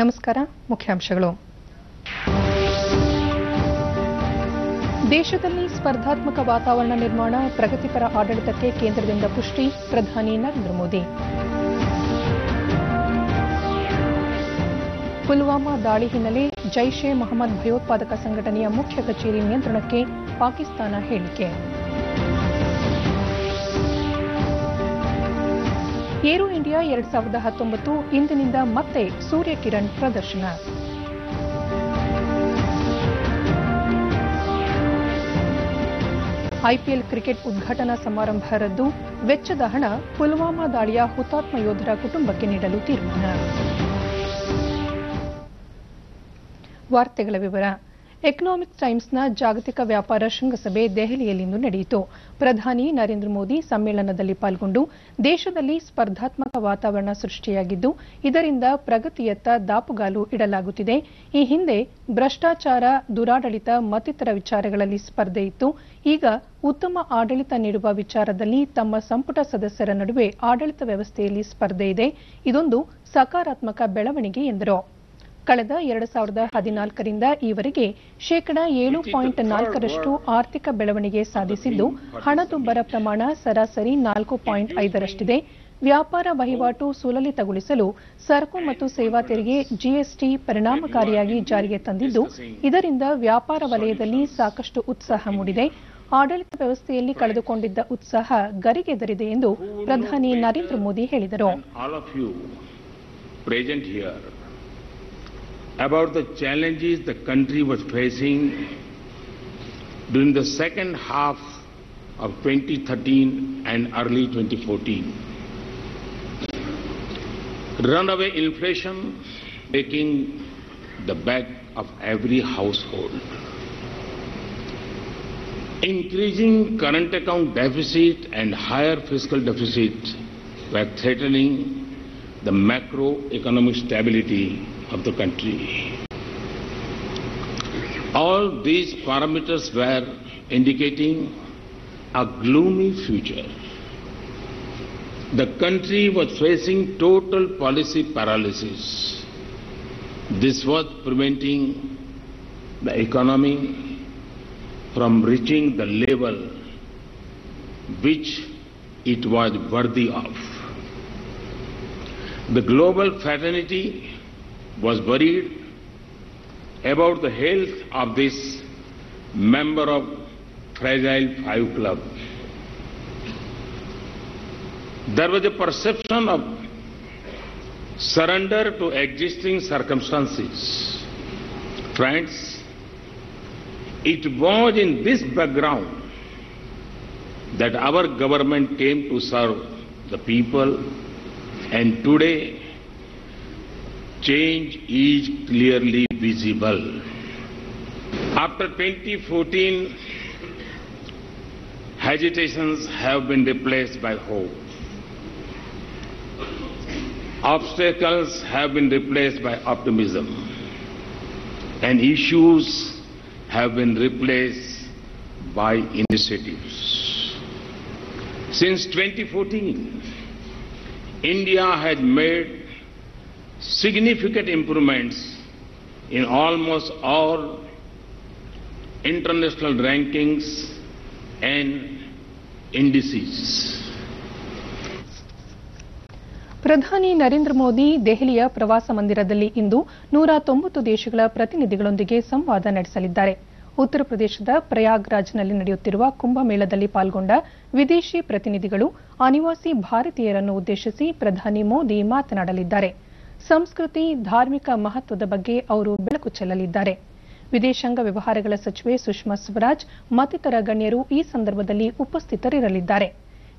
ನಮಸ್ಕಾರ. ಮುಖ್ಯಾಂಶಗಳು. ದೇಶದಲ್ಲಿ ಸ್ಪರ್ಧಾತ್ಮಕ ವಾತಾವರಣ ನಿರ್ಮಾಣ, ಪ್ರಗತಿಪರ ಆಡಳಿತಕ್ಕೆ ಕೇಂದ್ರದಿಂದ ಪುಷ್ಟಿ, ಪ್ರಧಾನಿ ನರೇಂದ್ರ ಮೋದಿ. ಪುಲ್ವಾಮಾ ದಾಳಿ ಹಿನ್ನೆಲೆ ಜೈಷ್ ಎ ಮೊಹಮ್ಮದ್ ಭಯೋತ್ಪಾದಕ ಸಂಘಟನೆಯ ಮುಖ್ಯ ಕಚೇರಿ ನಿಯಂತ್ರಣಕ್ಕೆ ಪಾಕಿಸ್ತಾನ ಹೇಳಿಕೆ. ಏರೋ ಇಂಡಿಯಾ 2019 ಇಂದಿನಿಂದ ಮತ್ತೆ ಸೂರ್ಯಕಿರಣ್ ಪ್ರದರ್ಶನ. ಐಪಿಎಲ್ ಕ್ರಿಕೆಟ್ ಉದ್ಘಾಟನಾ ಸಮಾರಂಭ ರದ್ದು, ವೆಚ್ಚದ ಹಣ ಪುಲ್ವಾಮಾ ದಾಳಿಯ ಹುತಾತ್ಮ ಯೋಧರ ಕುಟುಂಬಕ್ಕೆ ನೀಡಲು ತೀರ್ಮಾನ. ವಾರ್ತೆಗಳ ವಿವರ. ಎಕನಾಮಿಕ್ ಟೈಮ್ಸ್ನ ಜಾಗತಿಕ ವ್ಯಾಪಾರ ಶೃಂಗಸಭೆ ದೆಹಲಿಯಲ್ಲಿಂದು ನಡೆಯಿತು. ಪ್ರಧಾನಿ ನರೇಂದ್ರ ಮೋದಿ ಸಮ್ಮೇಳನದಲ್ಲಿ ಪಾಲ್ಗೊಂಡು ದೇಶದಲ್ಲಿ ಸ್ಪರ್ಧಾತ್ಮಕ ವಾತಾವರಣ ಸೃಷ್ಟಿಯಾಗಿದ್ದು, ಇದರಿಂದ ಪ್ರಗತಿಯತ್ತ ದಾಪುಗಾಲು ಇಡಲಾಗುತ್ತಿದೆ. ಈ ಹಿಂದೆ ಭ್ರಷ್ಟಾಚಾರ, ದುರಾಡಳಿತ ಮತ್ತಿತರ ವಿಚಾರಗಳಲ್ಲಿ ಸ್ಪರ್ಧೆ ಇತ್ತು. ಈಗ ಉತ್ತಮ ಆಡಳಿತ ನೀಡುವ ವಿಚಾರದಲ್ಲಿ ತಮ್ಮ ಸಂಪುಟ ಸದಸ್ಯರ ನಡುವೆ ಆಡಳಿತ ವ್ಯವಸ್ಥೆಯಲ್ಲಿ ಸ್ಪರ್ಧೆ ಇದೆ. ಇದೊಂದು ಸಕಾರಾತ್ಮಕ ಬೆಳವಣಿಗೆ ಎಂದರು. ಕಳೆದ 2014ರಿಂದ ಈವರೆಗೆ ಶೇಕಡಾ 7.4ರಷ್ಟು ಆರ್ಥಿಕ ಬೆಳವಣಿಗೆ ಸಾಧಿಸಿದ್ದು, ಹಣದುಬ್ಬರ ಪ್ರಮಾಣ ಸರಾಸರಿ 4.5ರಷ್ಟಿದೆ. ವ್ಯಾಪಾರ ವಹಿವಾಟು ಸುಲಲಿತಗೊಳಿಸಲು ಸರಕು ಮತ್ತು ಸೇವಾ ತೆರಿಗೆ ಜಿಎಸ್ಟಿ ಪರಿಣಾಮಕಾರಿಯಾಗಿ ಜಾರಿಗೆ ತಂದಿದ್ದು, ಇದರಿಂದ ವ್ಯಾಪಾರ ವಲಯದಲ್ಲಿ ಸಾಕಷ್ಟು ಉತ್ಸಾಹ ಮೂಡಿದೆ. ಆಡಳಿತ ವ್ಯವಸ್ಥೆಯಲ್ಲಿ ಕಳೆದುಕೊಂಡಿದ್ದ ಉತ್ಸಾಹ ಗರಿಗೆದರಿದೆ ಎಂದು ಪ್ರಧಾನಿ ನರೇಂದ್ರ ಮೋದಿ ಹೇಳಿದರು. About the challenges the country was facing during the second half of 2013 and early 2014. Runaway inflation taking the back of every household. Increasing current account deficit and higher fiscal deficit were threatening the macroeconomic stability of the country. All these parameters were indicating a gloomy future. The country was facing total policy paralysis. This was preventing the economy from reaching the level which it was worthy of. The global fraternity was worried about the health of this member of Fragile Five Club. There was a perception of surrender to existing circumstances. Friends, it was in this background that our government came to serve the people, and today change is clearly visible. After 2014, hesitations have been replaced by hope. Obstacles have been replaced by optimism, and issues have been replaced by initiatives. Since 2014, India has made significant improvements in almost all international rankings and indices. ಪ್ರಧಾನಿ ನರೇಂದ್ರ ಮೋದಿ ದೆಹಲಿಯ ಪ್ರವಾಸ ಮಂದಿರದಲ್ಲಿ ಇಂದು 190 ದೇಶಗಳ ಪ್ರತಿನಿಧಿಗಳೊಂದಿಗೆ ಸಂವಾದ ನಡೆಸಲಿದ್ದಾರೆ. ಉತ್ತರ ಪ್ರದೇಶದ ಪ್ರಯಾಗ್ರಾಜ್ನಲ್ಲಿ ನಡೆಯುತ್ತಿರುವ ಕುಂಭಮೇಳದಲ್ಲಿ ಪಾಲ್ಗೊಂಡ ವಿದೇಶಿ ಪ್ರತಿನಿಧಿಗಳು ಅನಿವಾಸಿ ಭಾರತೀಯರನ್ನು ಉದ್ದೇಶಿಸಿ ಪ್ರಧಾನಿ ಮೋದಿ ಮಾತನಾಡಲಿದ್ದಾರೆ. ಸಂಸ್ಕೃತಿ, ಧಾರ್ಮಿಕ ಮಹತ್ವದ ಬಗ್ಗೆ ಅವರು ಬೆಳಕು ಚೆಲ್ಲಲಿದ್ದಾರೆ. ವಿದೇಶಾಂಗ ವ್ಯವಹಾರಗಳ ಸಚಿವೆ ಸುಷ್ಮಾ ಸ್ವರಾಜ್ ಮತ್ತಿತರ ಗಣ್ಯರು ಈ ಸಂದರ್ಭದಲ್ಲಿ ಉಪಸ್ಥಿತರಿರಲಿದ್ದಾರೆ.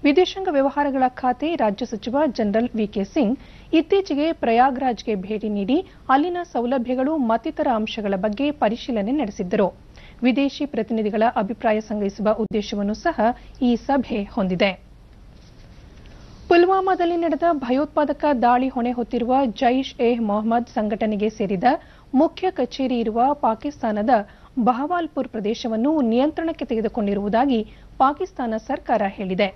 ವಿದೇಶಾಂಗ ವ್ಯವಹಾರಗಳ ಖಾತೆ ರಾಜ್ಯ ಸಚಿವ ಜನರಲ್ ವಿಕೆ ಸಿಂಗ್ ಇತ್ತೀಚೆಗೆ ಪ್ರಯಾಗ್ರಾಜ್ಗೆ ಭೇಟಿ ನೀಡಿ ಅಲ್ಲಿನ ಸೌಲಭ್ಯಗಳು ಮತ್ತಿತರ ಅಂಶಗಳ ಬಗ್ಗೆ ಪರಿಶೀಲನೆ ನಡೆಸಿದ್ದರು. ವಿದೇಶಿ ಪ್ರತಿನಿಧಿಗಳ ಅಭಿಪ್ರಾಯ ಸಂಗ್ರಹಿಸುವ ಉದ್ದೇಶವನ್ನು ಸಹ ಈ ಸಭೆ ಹೊಂದಿದೆ. ಪುಲ್ವಾಮಾದಲ್ಲಿ ನಡೆದ ಭಯೋತ್ಪಾದಕ ದಾಳಿ ಹೊಣೆ ಹೊತ್ತಿರುವ ಜೈಷ್ ಎ ಮೊಹಮ್ಮದ್ ಸಂಘಟನೆಗೆ ಸೇರಿದ ಮುಖ್ಯ ಕಚೇರಿ ಇರುವ ಪಾಕಿಸ್ತಾನದ ಬಹವಾಲ್ಪುರ್ ಪ್ರದೇಶವನ್ನು ನಿಯಂತ್ರಣಕ್ಕೆ ತೆಗೆದುಕೊಂಡಿರುವುದಾಗಿ ಪಾಕಿಸ್ತಾನ ಸರ್ಕಾರ ಹೇಳಿದೆ.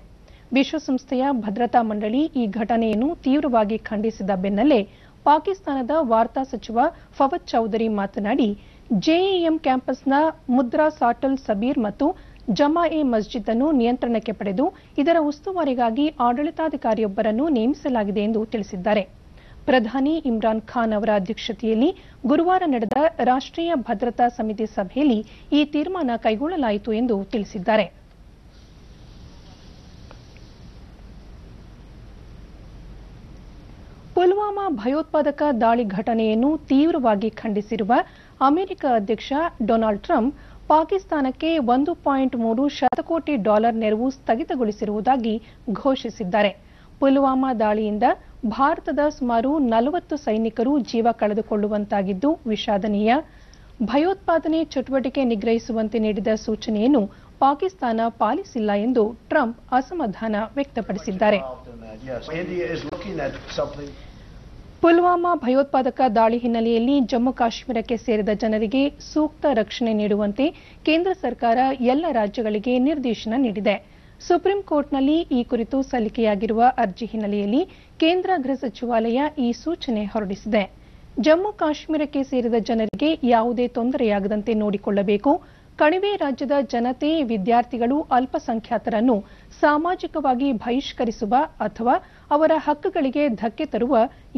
ವಿಶ್ವಸಂಸ್ಥೆಯ ಭದ್ರತಾ ಮಂಡಳಿ ಈ ಘಟನೆಯನ್ನು ತೀವ್ರವಾಗಿ ಖಂಡಿಸಿದ ಬೆನ್ನಲ್ಲೇ ಪಾಕಿಸ್ತಾನದ ವಾರ್ತಾ ಸಚಿವ ಫವದ್ ಚೌಧರಿ ಮಾತನಾಡಿ, ಜೆಇಎಂ ಕ್ಯಾಂಪಸ್ನ ಮುದ್ರಾ ಸಾಟಲ್ ಸಬೀರ್ ಮತ್ತು ಜಮಾ-ಎ ಮಸ್ಜಿದ್ ಅನ್ನು ನಿಯಂತ್ರಣಕ್ಕೆ ಪಡೆದು ಇದರ ಉಸ್ತುವಾರಿಗಾಗಿ ಆಡಳಿತಾಧಿಕಾರಿಯೊಬ್ಬರನ್ನು ನೇಮಿಸಲಾಗಿದೆ ಎಂದು ತಿಳಿಸಿದ್ದಾರೆ. ಪ್ರಧಾನಿ ಇಮ್ರಾನ್ ಖಾನ್ ಅವರ ಅಧ್ಯಕ್ಷತೆಯಲ್ಲಿ ಗುರುವಾರ ನಡೆದ ರಾಷ್ಟ್ರೀಯ ಭದ್ರತಾ ಸಮಿತಿ ಸಭೆಯಲ್ಲಿ ಈ ತೀರ್ಮಾನ ಕೈಗೊಳ್ಳಲಾಯಿತು ಎಂದು ತಿಳಿಸಿದ್ದಾರೆ. ಪುಲ್ವಾಮಾ ಭಯೋತ್ಪಾದಕ ದಾಳಿ ಘಟನೆಯನ್ನು ತೀವ್ರವಾಗಿ ಖಂಡಿಸಿರುವ ಅಮೆರಿಕ ಅಧ್ಯಕ್ಷ ಡೊನಾಲ್ಡ್ ಟ್ರಂಪ್ ಪಾಕಿಸ್ತಾನಕ್ಕೆ $1.3 ಶತಕೋಟಿ ನೆರವು ಸ್ಥಗಿತಗೊಳಿಸಿರುವುದಾಗಿ ಘೋಷಿಸಿದ್ದಾರೆ. ಪುಲ್ವಾಮಾ ದಾಳಿಯಿಂದ ಭಾರತದ ಸುಮಾರು 40 ಸೈನಿಕರು ಜೀವ ಕಳೆದುಕೊಳ್ಳುವಂತಾಗಿದ್ದು ವಿಷಾದನೀಯ. ಭಯೋತ್ಪಾದನೆ ಚಟುವಟಿಕೆ ನಿಗ್ರಹಿಸುವಂತೆ ನೀಡಿದ ಸೂಚನೆಯನ್ನು ಪಾಕಿಸ್ತಾನ ಪಾಲಿಸಿಲ್ಲ ಎಂದು ಟ್ರಂಪ್ ಅಸಮಾಧಾನ ವ್ಯಕ್ತಪಡಿಸಿದ್ದಾರೆ. ಪುಲ್ವಾಮಾ ಭಯೋತ್ಪಾದಕ ದಾಳಿ ಹಿನ್ನೆಲೆಯಲ್ಲಿ ಜಮ್ಮು ಕಾಶ್ಮೀರಕ್ಕೆ ಸೇರಿದ ಜನರಿಗೆ ಸೂಕ್ತ ರಕ್ಷಣೆ ನೀಡುವಂತೆ ಕೇಂದ್ರ ಸರ್ಕಾರ ಎಲ್ಲ ರಾಜ್ಯಗಳಿಗೆ ನಿರ್ದೇಶನ ನೀಡಿದೆ. ಸುಪ್ರೀಂ ಕೋರ್ಟ್ನಲ್ಲಿ ಈ ಕುರಿತು ಸಲ್ಲಿಕೆಯಾಗಿರುವ ಅರ್ಜಿ ಹಿನ್ನೆಲೆಯಲ್ಲಿ ಕೇಂದ್ರ ಗೃಹ ಸಚಿವಾಲಯ ಈ ಸೂಚನೆ ಹೊರಡಿಸಿದೆ. ಜಮ್ಮು ಕಾಶ್ಮೀರಕ್ಕೆ ಸೇರಿದ ಜನರಿಗೆ ಯಾವುದೇ ತೊಂದರೆಯಾಗದಂತೆ ನೋಡಿಕೊಳ್ಳಬೇಕು. ಕಣಿವೆ ರಾಜ್ಯದ ಜನತೆ, ವಿದ್ಯಾರ್ಥಿಗಳು, ಅಲ್ಪಸಂಖ್ಯಾತರನ್ನು ಸಾಮಾಜಿಕವಾಗಿ ಬಹಿಷ್ಕರಿಸುವ ಅಥವಾ ಅವರ ಹಕ್ಕುಗಳಿಗೆ ಧಕ್ಕೆ ತರುವ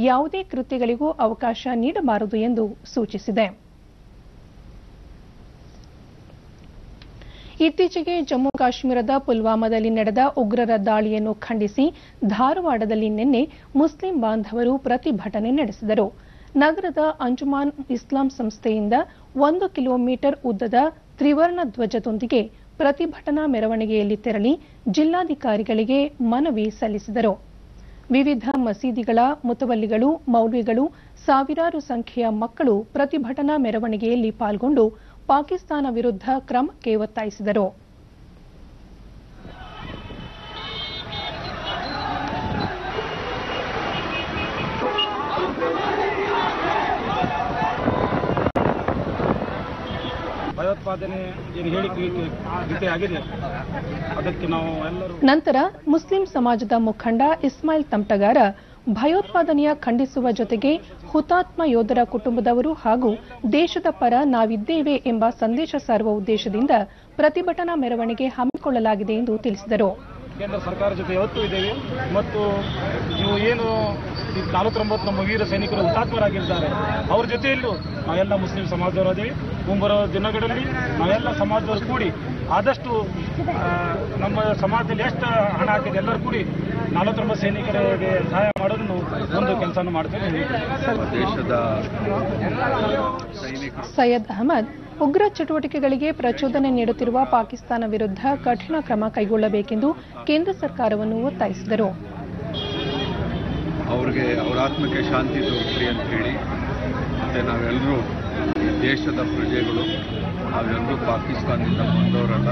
ಯಾವುದೇ ಕೃತ್ಯಗಳಿಗೂ ಅವಕಾಶ ನೀಡಬಾರದು ಎಂದು ಸೂಚಿಸಿದೆ. ಇತ್ತೀಚೆಗೆ ಜಮ್ಮು ಕಾಶ್ಮೀರದ ಪುಲ್ವಾಮಾದಲ್ಲಿ ನಡೆದ ಉಗ್ರರ ದಾಳಿಯನ್ನು ಖಂಡಿಸಿ ಧಾರವಾಡದಲ್ಲಿ ನಿನ್ನೆ ಮುಸ್ಲಿಂ ಬಾಂಧವರು ಪ್ರತಿಭಟನೆ ನಡೆಸಿದರು. ನಗರದ ಅಂಜುಮಾನ್ ಇಸ್ಲಾಂ ಸಂಸ್ಥೆಯಿಂದ 1 ಕಿಲೋಮೀಟರ್ ಉದ್ದದ ತ್ರಿವರ್ಣ ಧ್ವಜದೊಂದಿಗೆ ಪ್ರತಿಭಟನಾ ಮೆರವಣಿಗೆಯಲ್ಲಿ ತೆರಳಿ ಜಿಲ್ಲಾಧಿಕಾರಿಗಳಿಗೆ ಮನವಿ ಸಲ್ಲಿಸಿದರು. ವಿವಿಧ ಮಸೀದಿಗಳ ಮುತವಲ್ಲಿಗಳು, ಮೌಲ್ವಿಗಳು, ಸಾವಿರಾರು ಸಂಖ್ಯೆಯ ಮಕ್ಕಳು ಪ್ರತಿಭಟನಾ ಮೆರವಣಿಗೆಯಲ್ಲಿ ಪಾಲ್ಗೊಂಡು ಪಾಕಿಸ್ತಾನ ವಿರುದ್ಧ ಕ್ರಮಕ್ಕೆ ಒತ್ತಾಯಿಸಿದರು. ಭಯೋತ್ಪಾದನೆ ಹೇಳಿಕೆ ಆಗಿದೆ, ಅದಕ್ಕೆ ನಾವು ಎಲ್ಲರೂ. ನಂತರ ಮುಸ್ಲಿಂ ಸಮಾಜದ ಮುಖಂಡ ಇಸ್ಮಾಯಿಲ್ ತಮ್ಟಗಾರ ಭಯೋತ್ಪಾದನೆಯ ಖಂಡಿಸುವ ಜೊತೆಗೆ ಹುತಾತ್ಮ ಯೋಧರ ಕುಟುಂಬದವರು ಹಾಗೂ ದೇಶದ ಪರ ನಾವಿದ್ದೇವೆ ಎಂಬ ಸಂದೇಶ ಸಾರುವ ಉದ್ದೇಶದಿಂದ ಪ್ರತಿಭಟನಾ ಮೆರವಣಿಗೆ ಹಮ್ಮಿಕೊಳ್ಳಲಾಗಿದೆ ಎಂದು ತಿಳಿಸಿದರು. ಕೇಂದ್ರ ಸರ್ಕಾರ ಜೊತೆ ಯಾವತ್ತೂ ಇದ್ದೇವೆ ಮತ್ತು ನೀವು ಏನು 49 ನಮ್ಮ ವೀರ ಸೈನಿಕರು ಹುತಾತ್ಮರಾಗಿದ್ದಾರೆ ಅವ್ರ ಜೊತೆಯಲ್ಲೂ ನಾವೆಲ್ಲ ಮುಸ್ಲಿಂ ಸಮಾಜದವರದೇವೆ. ಮುಂಬರುವ ದಿನಗಳಲ್ಲಿ ನಾವೆಲ್ಲ ಸಮಾಜದವರು ಕೂಡಿ ಆದಷ್ಟು ನಮ್ಮ ಸಮಾಜದಲ್ಲಿ ಎಷ್ಟು ಹಣ ಹಾಕಿದೆ ಎಲ್ಲರೂ ಕೂಡಿ 49 ಸೈನಿಕರಿಗೆ ಸಹಾಯ ಮಾಡೋದನ್ನು ಒಂದು ಕೆಲಸ ಮಾಡ್ತೇವೆ. ದೇಶದ ಸೈಯದ್ ಅಹಮದ್ ಉಗ್ರ ಚಟುವಟಿಕೆಗಳಿಗೆ ಪ್ರಚೋದನೆ ನೀಡುತ್ತಿರುವ ಪಾಕಿಸ್ತಾನ ವಿರುದ್ಧ ಕಠಿಣ ಕ್ರಮ ಕೈಗೊಳ್ಳಬೇಕೆಂದು ಕೇಂದ್ರ ಸರ್ಕಾರವನ್ನು ಒತ್ತಾಯಿಸಿದರು. ಅವರಿಗೆ ಅವರ ಆತ್ಮಕ್ಕೆ ಶಾಂತಿ ದೊರಕಲಿ ಅಂತ ಹೇಳಿ, ಮತ್ತೆ ನಾವೆಲ್ಲರೂ ದೇಶದ ಪ್ರಜೆಗಳು, ನಾವೆಲ್ಲರೂ ಪಾಕಿಸ್ತಾನದಿಂದ ಬಂದವರಲ್ಲ.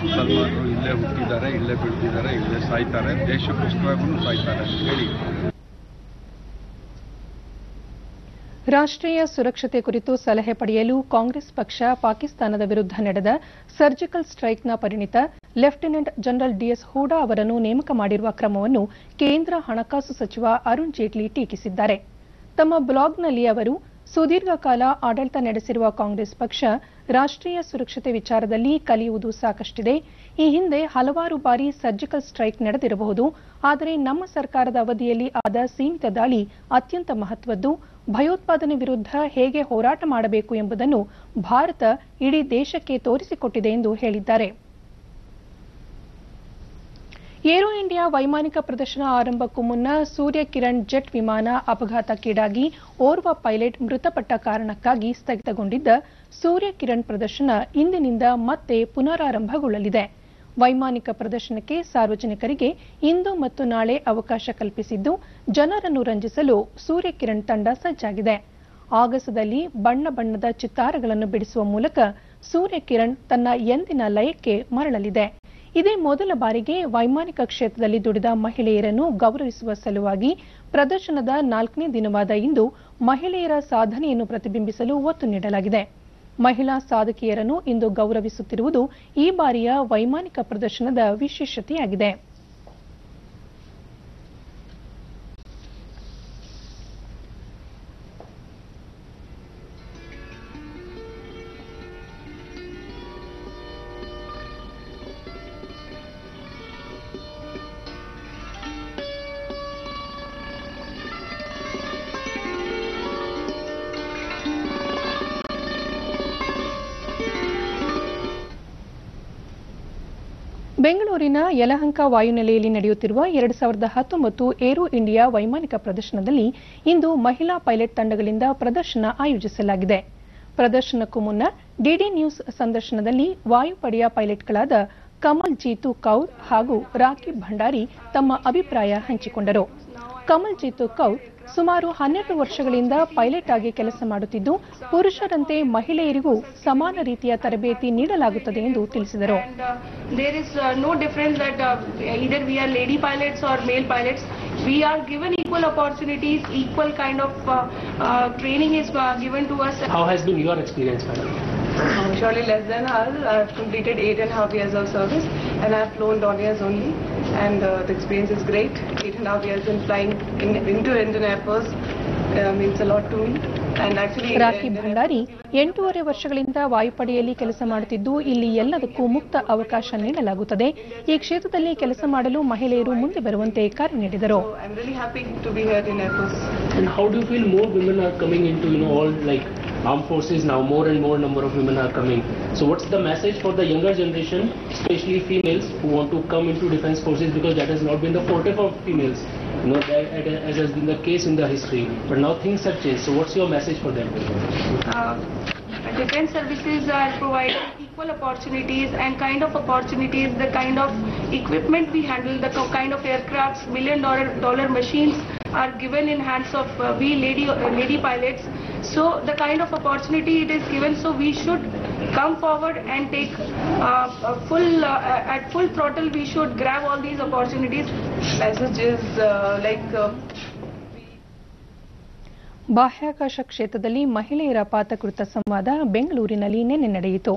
ಮುಸಲ್ಮಾನರು ಇಲ್ಲೇ ಹುಟ್ಟಿದ್ದಾರೆ, ಇಲ್ಲೇ ಬೆಳೆದಿದ್ದಾರೆ, ಇಲ್ಲೇ ಸಾಯ್ತಾರೆ, ದೇಶಕ್ಕೋಸ್ಕರವೂ ಸಾಯ್ತಾರೆ ಅಂತ ಹೇಳಿ. ರಾಷ್ಟ್ರೀಯ ಸುರಕ್ಷತೆ ಕುರಿತು ಸಲಹೆ ಪಡೆಯಲು ಕಾಂಗ್ರೆಸ್ ಪಕ್ಷ ಪಾಕಿಸ್ತಾನದ ವಿರುದ್ಧ ನಡೆದ ಸರ್ಜಿಕಲ್ ಸ್ಟ್ರೈಕ್ನ ಪರಿಣಿತ ಲೆಫ್ಟಿನೆಂಟ್ ಜನರಲ್ ಡಿಎಸ್ ಹೂಡಾ ಅವರನ್ನು ನೇಮಕ ಮಾಡಿರುವ ಕ್ರಮವನ್ನು ಕೇಂದ್ರ ಹಣಕಾಸು ಸಚಿವ ಅರುಣ್ ಜೇಟ್ಲಿ ಟೀಕಿಸಿದ್ದಾರೆ. ತಮ್ಮ ಬ್ಲಾಗ್ನಲ್ಲಿ ಅವರು, ಸುದೀರ್ಘ ಕಾಲ ಆಡಳಿತ ನಡೆಸಿರುವ ಕಾಂಗ್ರೆಸ್ ಪಕ್ಷ ರಾಷ್ಟ್ರೀಯ ಸುರಕ್ಷತೆ ವಿಚಾರದಲ್ಲಿ ಕಲಿಯುವುದು ಸಾಕಷ್ಟಿದೆ. ಈ ಹಿಂದೆ ಹಲವಾರು ಬಾರಿ ಸರ್ಜಿಕಲ್ ಸ್ಟ್ರೈಕ್ ನಡೆದಿರಬಹುದು, ಆದರೆ ನಮ್ಮ ಸರ್ಕಾರದ ಅವಧಿಯಲ್ಲಿ ಆದ ಸೀಮಿತ ದಾಳಿ ಅತ್ಯಂತ ಮಹತ್ವದ್ದು. ಭಯೋತ್ಪಾದನೆ ವಿರುದ್ಧ ಹೇಗೆ ಹೋರಾಟ ಮಾಡಬೇಕು ಎಂಬುದನ್ನು ಭಾರತ ಇಡೀ ದೇಶಕ್ಕೆ ತೋರಿಸಿಕೊಟ್ಟಿದೆ ಎಂದು ಹೇಳಿದ್ದಾರೆ. ಏರೋ ಇಂಡಿಯಾ ವೈಮಾನಿಕ ಪ್ರದರ್ಶನ ಆರಂಭಕ್ಕೂ ಮುನ್ನ ಸೂರ್ಯ ಕಿರಣ್ ಜೆಟ್ ವಿಮಾನ ಅಪಘಾತಕ್ಕೀಡಾಗಿ ಓರ್ವ ಪೈಲಟ್ ಮೃತಪಟ್ಟ ಕಾರಣಕ್ಕಾಗಿ ಸ್ಥಗಿತಗೊಂಡಿದ್ದ ಸೂರ್ಯ ಕಿರಣ್ ಪ್ರದರ್ಶನ ಇಂದಿನಿಂದ ಮತ್ತೆ ಪುನರಾರಂಭಗೊಳ್ಳಲಿದೆ. ವೈಮಾನಿಕ ಪ್ರದರ್ಶನಕ್ಕೆ ಸಾರ್ವಜನಿಕರಿಗೆ ಇಂದು ಮತ್ತು ನಾಳೆ ಅವಕಾಶ ಕಲ್ಪಿಸಿದ್ದು, ಜನರನ್ನು ರಂಜಿಸಲು ಸೂರ್ಯ ಕಿರಣ್ ತಂಡ ಸಜ್ಜಾಗಿದೆ. ಆಗಸದಲ್ಲಿ ಬಣ್ಣ ಬಣ್ಣದ ಚಿತ್ತಾರಗಳನ್ನು ಬಿಡಿಸುವ ಮೂಲಕ ಸೂರ್ಯ ಕಿರಣ್ ತನ್ನ ಎಂದಿನ ಲಯಕ್ಕೆ ಮರಳಲಿದೆ. ಇದೇ ಮೊದಲ ಬಾರಿಗೆ ವೈಮಾನಿಕ ಕ್ಷೇತ್ರದಲ್ಲಿ ದುಡಿದ ಮಹಿಳೆಯರನ್ನು ಗೌರವಿಸುವ ಸಲುವಾಗಿ ಪ್ರದರ್ಶನದ 4ನೇ ದಿನವಾದ ಇಂದು ಮಹಿಳೆಯರ ಸಾಧನೆಯನ್ನು ಪ್ರತಿಬಿಂಬಿಸಲು ಒತ್ತು ನೀಡಲಾಗಿದೆ. ಮಹಿಳಾ ಸಾಧಕಿಯರನ್ನು ಇಂದು ಗೌರವಿಸುತ್ತಿರುವುದು ಈ ಬಾರಿಯ ವೈಮಾನಿಕ ಪ್ರದರ್ಶನದ ವಿಶೇಷತೆಯಾಗಿದೆ. ಬೆಂಗಳೂರಿನ ಯಲಹಂಕ ವಾಯುನೆಲೆಯಲ್ಲಿ ನಡೆಯುತ್ತಿರುವ 2019 ಏರೋ ಇಂಡಿಯಾ ವೈಮಾನಿಕ ಪ್ರದರ್ಶನದಲ್ಲಿ ಇಂದು ಮಹಿಳಾ ಪೈಲಟ್ ತಂಡಗಳಿಂದ ಪ್ರದರ್ಶನ ಆಯೋಜಿಸಲಾಗಿದೆ. ಪ್ರದರ್ಶನಕ್ಕೂ ಮುನ್ನ ಡಿಡಿ ನ್ಯೂಸ್ ಸಂದರ್ಶನದಲ್ಲಿ ವಾಯುಪಡೆಯ ಪೈಲಟ್ಗಳಾದ ಕಮಲ್ ಜೀತು ಕೌರ್ ಹಾಗೂ ರಾಕಿ ಭಂಡಾರಿ ತಮ್ಮ ಅಭಿಪ್ರಾಯ ಹಂಚಿಕೊಂಡರು. ಕಮಲ್ ಜೀತು ಕೌರ್ ಸುಮಾರು 12 ವರ್ಷಗಳಿಂದ ಪೈಲಟ್ ಆಗಿ ಕೆಲಸ ಮಾಡುತ್ತಿದ್ದು, ಪುರುಷರಂತೆ ಮಹಿಳೆಯರಿಗೂ ಸಮಾನ ರೀತಿಯ ತರಬೇತಿ ನೀಡಲಾಗುತ್ತದೆ ಎಂದು ತಿಳಿಸಿದರು. There is no difference that either we are lady pilots or male pilots. We are given equal opportunities, equal kind of training is given to us. How has been your experience, madam? Surely less than ours. I have completed 8.5 years of service and I have flown Dorniers only, and the experience is great. 8.5 years in flying into Indian Air Force means a lot to me. And actually, rakhi Bhandari 8.5 ವರ್ಷಗಳಿಂದ ವಾಯುಪಡೆಯಲ್ಲಿ ಕೆಲಸ ಮಾಡುತ್ತಿದ್ದು, ಇಲ್ಲಿ ಎಲ್ಲದಕ್ಕೂ ಮುಕ್ತ ಅವಕಾಶ ನೀಡಲಾಗುತ್ತದೆ. ಈ ಕ್ಷೇತ್ರದಲ್ಲಿ ಕೆಲಸ ಮಾಡಲು ಮಹಿಳೆಯರು ಮುಂದೆ ಬರುವಂತೆ ಕರೆ ನೀಡಿದರು. I'm really happy to be here in Air Force. And how do you feel more women are coming into all like armed forces now? More and more number of women are coming. So what's the message for the younger generation, especially females who want to come into defense forces, because that has not been the forte for females, as has been the case in the history. But now things have changed. So what's your message for them? Defense services are providing equal opportunities and kind of opportunities, the kind of equipment we handle, the kind of aircrafts, $1 million machines are given in hands of we lady pilots. So the kind of opportunity it is given, so we should come forward and take at full throttle. We should grab all these opportunities. Message is ಬಾಹ್ಯಾಕಾಶ ಕ್ಷೇತ್ರದಲ್ಲಿ ಮಹಿಳೆಯರ ಪಾತ್ರ ಕುರಿತ ಸಂವಾದ ಬೆಂಗಳೂರಿನಲ್ಲಿ ನಿನ್ನೆ ನಡೆಯಿತು.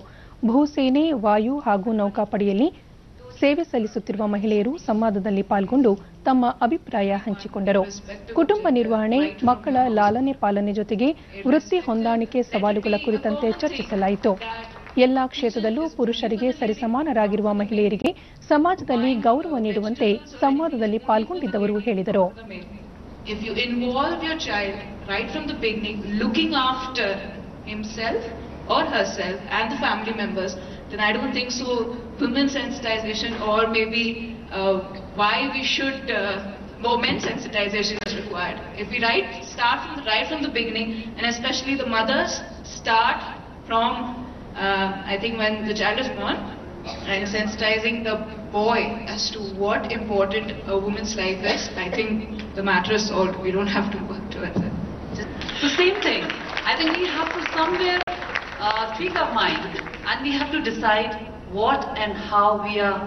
ಭೂಸೇನೆ, ವಾಯು ಹಾಗೂ ನೌಕಾಪಡೆಯಲ್ಲಿ ಸೇವೆ ಸಲ್ಲಿಸುತ್ತಿರುವ ಮಹಿಳೆಯರು ಸಂವಾದದಲ್ಲಿ ಪಾಲ್ಗೊಂಡು ತಮ್ಮ ಅಭಿಪ್ರಾಯ ಹಂಚಿಕೊಂಡರು. ಕುಟುಂಬ ನಿರ್ವಹಣೆ, ಮಕ್ಕಳ ಲಾಲನೆ ಪಾಲನೆ ಜೊತೆಗೆ ವೃತ್ತಿ ಹೊಂದಾಣಿಕೆ ಸವಾಲುಗಳ ಕುರಿತಂತೆ ಚರ್ಚಿಸಲಾಯಿತು. ಎಲ್ಲಾ ಕ್ಷೇತ್ರದಲ್ಲೂ ಪುರುಷರಿಗೆ ಸರಿಸಮಾನರಾಗಿರುವ ಮಹಿಳೆಯರಿಗೆ ಸಮಾಜದಲ್ಲಿ ಗೌರವ ನೀಡುವಂತೆ ಸಂವಾದದಲ್ಲಿ ಪಾಲ್ಗೊಂಡಿದ್ದವರು ಹೇಳಿದರು. If you involve your child right from the beginning, looking after himself or herself and the family members, then I don't think so women sensitization or maybe why we should more men sensitization is required. If we start right from the beginning, and especially the mothers start from I think when the child is born, and sensitizing the boy as to what important a woman's life is, I think the matter is solved. We don't have to work towards it. The same thing. I think we have to somewhere tweak our mind, and we have to decide what and how we are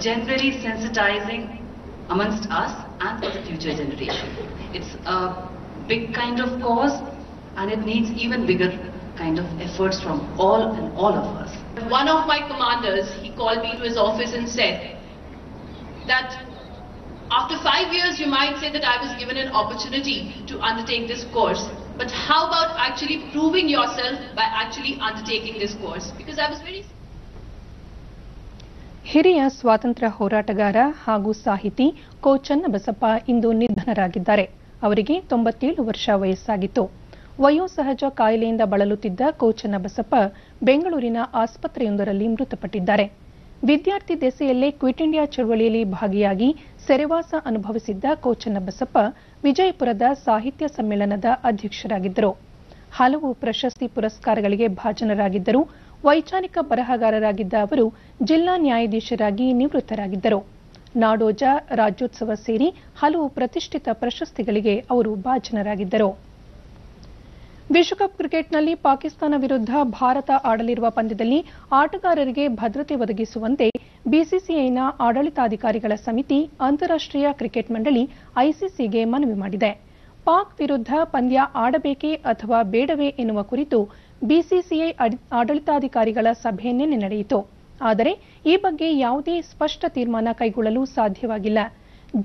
generally sensitizing amongst us and for the future generation. It's a big kind of cause, and it needs even bigger kind of efforts from all of us. One of my commanders, he called me to his office and said that after 5 years you might say that I was given an opportunity to undertake this course, but how about actually proving yourself by actually undertaking this course? Because I was very ಹಿರಿಯ ಸ್ವಾತಂತ್ರ್ಯ ಹೋರಾಟಗಾರ ಹಾಗೂ ಸಾಹಿತಿ ಕೋ ಚನ್ನಬಸಪ್ಪ ಇಂದು ನಿಧನರಾಗಿದ್ದಾರೆ. ಅವರಿಗೆ 97 ವರ್ಷ ವಯಸ್ಸಾಗಿತ್ತು. ವಯೋಸಹಜ ಕಾಯಿಲೆಯಿಂದ ಬಳಲುತ್ತಿದ್ದ ಕೋ ಚನ್ನಬಸಪ್ಪ ಬೆಂಗಳೂರಿನ ಆಸ್ಪತ್ರೆಯೊಂದರಲ್ಲಿ ಮೃತಪಟ್ಟಿದ್ದಾರೆ. ವಿದ್ಯಾರ್ಥಿ ದೆಸೆಯಲ್ಲೇ ಕ್ವಿಟ್ ಇಂಡಿಯಾ ಚಳವಳಿಯಲ್ಲಿ ಭಾಗಿಯಾಗಿ ಸೆರೆವಾಸ ಅನುಭವಿಸಿದ್ದ ಕೋ ಚನ್ನಬಸಪ್ಪ ವಿಜಯಪುರದ ಸಾಹಿತ್ಯ ಸಮ್ಮೇಳನದ ಅಧ್ಯಕ್ಷರಾಗಿದ್ದರು. ಹಲವು ಪ್ರಶಸ್ತಿ ಪುರಸ್ಕಾರಗಳಿಗೆ ಭಾಜನರಾಗಿದ್ದರು. ವೈಚಾರಿಕ ಬರಹಗಾರರಾಗಿದ್ದ ಅವರು ಜಿಲ್ಲಾ ನ್ಯಾಯಾಧೀಶರಾಗಿ ನಿವೃತ್ತರಾಗಿದ್ದರು. ನಾಡೋಜ, ರಾಜ್ಯೋತ್ಸವ ಸೇರಿ ಹಲವು ಪ್ರತಿಷ್ಠಿತ ಪ್ರಶಸ್ತಿಗಳಿಗೆ ಅವರು ಭಾಜನರಾಗಿದ್ದರು. ವಿಶ್ವಕಪ್ ಕ್ರಿಕೆಟ್ನಲ್ಲಿ ಪಾಕಿಸ್ತಾನ ವಿರುದ್ಧ ಭಾರತ ಆಡಲಿರುವ ಪಂದ್ಯದಲ್ಲಿ ಆಟಗಾರರಿಗೆ ಭದ್ರತೆ ಒದಗಿಸುವಂತೆ ಬಿಸಿಸಿಐನ ಆಡಳಿತಾಧಿಕಾರಿಗಳ ಸಮಿತಿ ಅಂತಾರಾಷ್ಟ್ರೀಯ ಕ್ರಿಕೆಟ್ ಮಂಡಳಿ ಐಸಿಸಿಗೆ ಮನವಿ ಮಾಡಿದೆ. ಪಾಕ್ ವಿರುದ್ಧ ಪಂದ್ಯ ಆಡಬೇಕೇ ಅಥವಾ ಬೇಡವೇ ಎನ್ನುವ ಕುರಿತು ಬಿಸಿಸಿಐ ಆಡಳಿತಾಧಿಕಾರಿಗಳ ಸಭೆ ನಿನ್ನೆ ನಡೆಯಿತು. ಆದರೆ ಈ ಬಗ್ಗೆ ಯಾವುದೇ ಸ್ಪಷ್ಟ ತೀರ್ಮಾನ ಕೈಗೊಳ್ಳಲು ಸಾಧ್ಯವಾಗಿಲ್ಲ.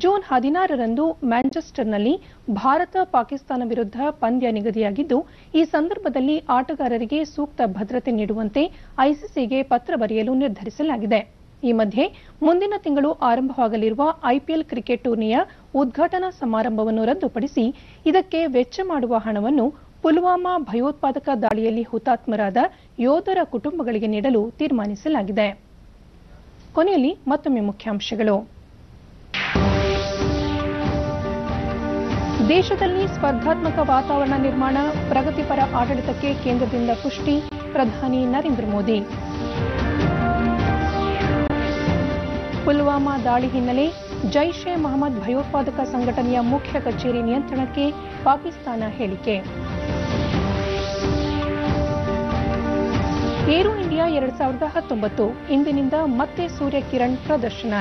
ಜೂನ್ 16ರಂದು ಮ್ಯಾಂಚೆಸ್ಟರ್ನಲ್ಲಿ ಭಾರತ ಪಾಕಿಸ್ತಾನ ವಿರುದ್ಧ ಪಂದ್ಯ ನಿಗದಿಯಾಗಿದ್ದು, ಈ ಸಂದರ್ಭದಲ್ಲಿ ಆಟಗಾರರಿಗೆ ಸೂಕ್ತ ಭದ್ರತೆ ನೀಡುವಂತೆ ಐಸಿಸಿಗೆ ಪತ್ರ ಬರೆಯಲು ನಿರ್ಧರಿಸಲಾಗಿದೆ. ಈ ಮಧ್ಯೆ ಮುಂದಿನ ತಿಂಗಳು ಆರಂಭವಾಗಲಿರುವ ಐಪಿಎಲ್ ಕ್ರಿಕೆಟ್ ಟೂರ್ನಿಯ ಉದ್ಘಾಟನಾ ಸಮಾರಂಭವನ್ನು ರದ್ದುಪಡಿಸಿ ಇದಕ್ಕೆ ವೆಚ್ಚ ಮಾಡುವ ಹಣವನ್ನು ಪುಲ್ವಾಮಾ ಭಯೋತ್ಪಾದಕ ದಾಳಿಯಲ್ಲಿ ಹುತಾತ್ಮರಾದ ಯೋಧರ ಕುಟುಂಬಗಳಿಗೆ ನೀಡಲು ತೀರ್ಮಾನಿಸಲಾಗಿದೆ. ಕೊನೆಯಲ್ಲಿ ಮತ್ತೊಮ್ಮೆ ಮುಖ್ಯಾಂಶಗಳು. ದೇಶದಲ್ಲಿ ಸ್ಪರ್ಧಾತ್ಮಕ ವಾತಾವರಣ ನಿರ್ಮಾಣ, ಪ್ರಗತಿಪರ ಆಡಳಿತಕ್ಕೆ ಕೇಂದ್ರದಿಂದ ಪುಷ್ಟಿ, ಪ್ರಧಾನಿ ನರೇಂದ್ರ ಮೋದಿ. ಪುಲ್ವಾಮಾ ದಾಳಿ ಹಿನ್ನೆಲೆ ಜೈಷ್ ಎ ಮೊಹಮ್ಮದ್ ಭಯೋತ್ಪಾದಕ ಸಂಘಟನೆಯ ಮುಖ್ಯ ಕಚೇರಿ ನಿಯಂತ್ರಣಕ್ಕೆ ಪಾಕಿಸ್ತಾನ ಹೇಳಿಕೆ. ಏರೋ ಇಂಡಿಯಾ 2019 ಇಂದಿನಿಂದ ಮತ್ತೆ ಸೂರ್ಯ ಕಿರಣ್ ಪ್ರದರ್ಶನ.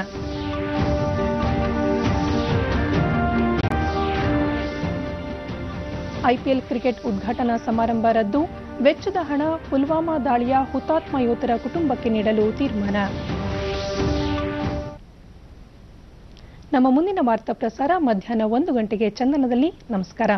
ಐಪಿಎಲ್ ಕ್ರಿಕೆಟ್ ಉದ್ಘಾಟನಾ ಸಮಾರಂಭ ರದ್ದು, ವೆಚ್ಚದ ಹಣ ಪುಲ್ವಾಮಾ ದಾಳಿಯ ಹುತಾತ್ಮ ಯೋಧರ ಕುಟುಂಬಕ್ಕೆ ನೀಡಲು ತೀರ್ಮಾನ. ನಮ್ಮ ಮುಂದಿನ ವಾರ್ತಾ ಪ್ರಸಾರ ಮಧ್ಯಾಹ್ನ 1 ಗಂಟೆಗೆ ಚಂದನದಲ್ಲಿ. ನಮಸ್ಕಾರ.